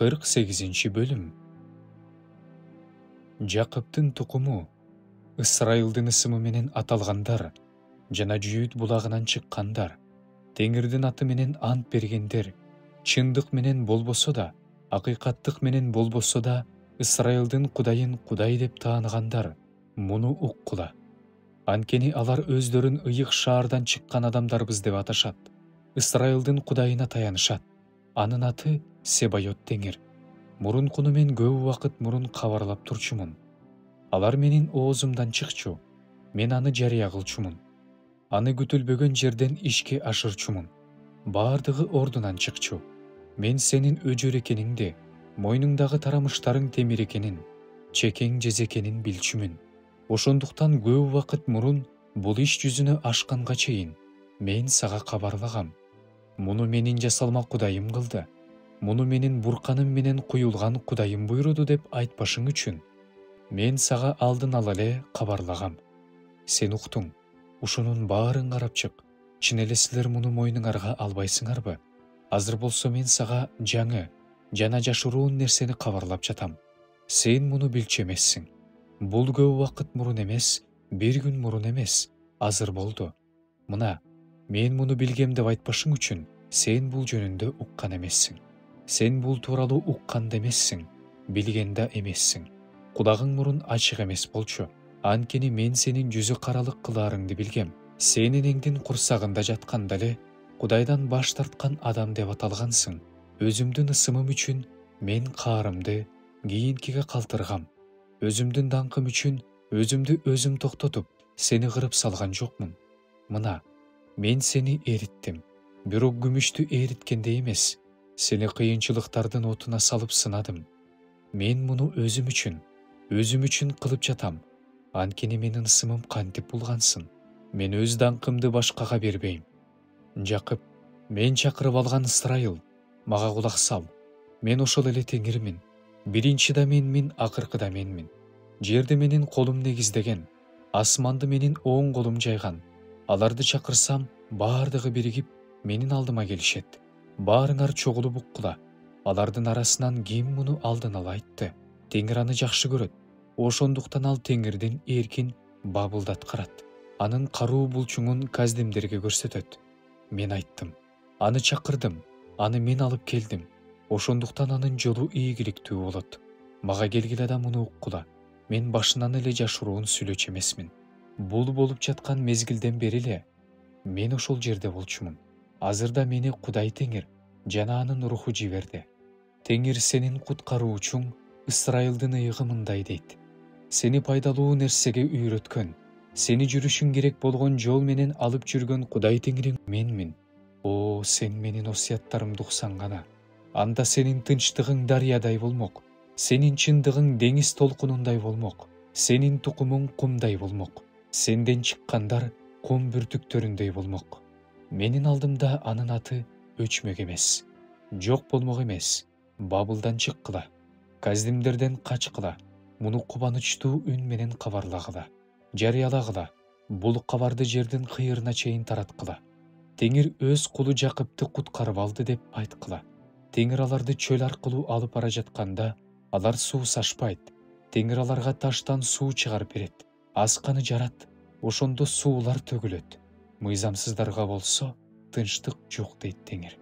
48 bölüm. Жакыптын тукуму, Ысрайылдын ысымы менен аталгандар, жана Жүйүт булагынан чыккандар, Теңирдин аты менен ант бергендер, чындык менен болбосо да, акыйкаттык менен болбосо да, Ысрайылдын Кудайын Кудай деп тааныгандар, муну уккула. Анткени алар өздөрүн ыйык шаардан чыккан адамдарбыз деп аташат. Ысрайылдын Кудайына таянышат. Анын аты Себайот Теңир. Мурункуну мен көп убакыт мурун кабарлап турчумун. Алар менин оозумдан чыкчу. Мен аны жарыя кылчумун. Аны күтүлбөгөн жерден ишке ашырчумун. Баардыгы ордунан чыкчу. Мен сенин өжөр экениңди, мойнуңдагы тарамыштарың темир экенин, чекең жез экенин билчүмүн. Ошондуктан көп убакыт мурун бул иш жүзүнө ашканга чейин мен сага кабарлагам. Муну менин жасалма Кудайым кылды. Муну менин бурканым менен куюлган Кудайым буйруду деп айтпашың үчүн мен сага алдын ала эле кабарлагам. Сен уктуң, ушунун баарын карап чык. Чын эле силер муну мойнуңарга албайсыңарбы? Азыр болсо мен сага жаңы жана жашыруун нерсени кабарлап жатам. Сен муну билчү эмессиң. Бул көп убакыт мурун эмес, бир күн мурун эмес, азыр болду. Мына, мен муну билгем деп айтпашың үчүн сен бул жөнүндө уккан эмессиң. Сен бул тууралуу уккан да эмессиң, билген да эмессиң. Кулагың мурун ачык эмес болчу. Анткени мен сенин жүзү каралык кылаарыңды билгем. Сен энеңдин курсагында жатканда эле Кудайдан баш тарткан адам деп аталгансың. Өзүмдүн ысымым үчүн мен каарымды кийинкиге калтыргам. Өзүмдүн даңкым үчүн өзүмдү өзүм токтотуп, сени кырып салган жокмун. Мына, мен сени эриттим. Бирок күмүштү эриткендей эмес, сени кыйынчылыктардын отуна салып сынадым. Мен муну өзүм үчүн кылып жатам. Анткени менин ысымым кантип булгансың. Мен өз даңкымды башкага бербейм. Жакып, мен чакырып алган Ысрайыл, мага кулак сал. Мен ошол эле Теңирмин. Биринчи да менмин, акыркы да менмин. Жерди менин колум негиздеген, асманды менин оң колум жайган. Аларды чакырсам, баардыгы биригип менин алдыма келишет. Баарыңар чогулуп уккула. Алардын арасынан ким муну алдын ала айтты? Теңир аны жакшы көрөт. Ошондуктан ал Теңирдин эркин бабылдаткарат. Анын каруу булчуңун каздимдерге көрсөтөт. Мен айттым. Аны чакырдым. Аны мен алып келдим. Ошондуктан анын жолу ийгиликтүү болот. Мага келгиле да муну уккула. Мен башынан эле жашыруун сүйлөчү эмесмин. Бул болуп жаткан мезгилден бери эле мен ошол жерде болчумун. Азырда мени Кудай Теңир жана анын руху жиберди. Теңир сенин куткаруучуң Ысрайылдын ыйыгы мындай дейт. Сени пайдалуу нерсеге үйрөткөн, сени жүрүшүң керек болгон жол менен алып жүргөн Кудай Теңириң менмин. О, сен менин осуяттарымды уксаң гана. Анда сенин тынчтыгың дарыядай болмок, сенин чындыгың деңиз толкунундай болмок, сенин тукумуң кумдай болмок, сенден чыккандар кум бүртүктөрүндөй болмок. Менин алдымда анын аты өчмөк эмес, жок болмок эмес, бабылдан чыккыла, каздимдерден качкыла, муну кубанычтуу үн менен кабарлагыла, жарыялагыла, бул кабарды жердин кыйырына чейин тараткыла. Теңир өз кулу Жакыпты куткарып алды деп айткыла. Теңир аларды чөл аркылуу алып бара жатканда, алар суу сашпайт. Теңир аларга таштан суу чыгарып берет. Асканы жарат, ошондо суулар төгүлөт. Мыйзамсыздарга болсо тынчтык жок дейт Теңир.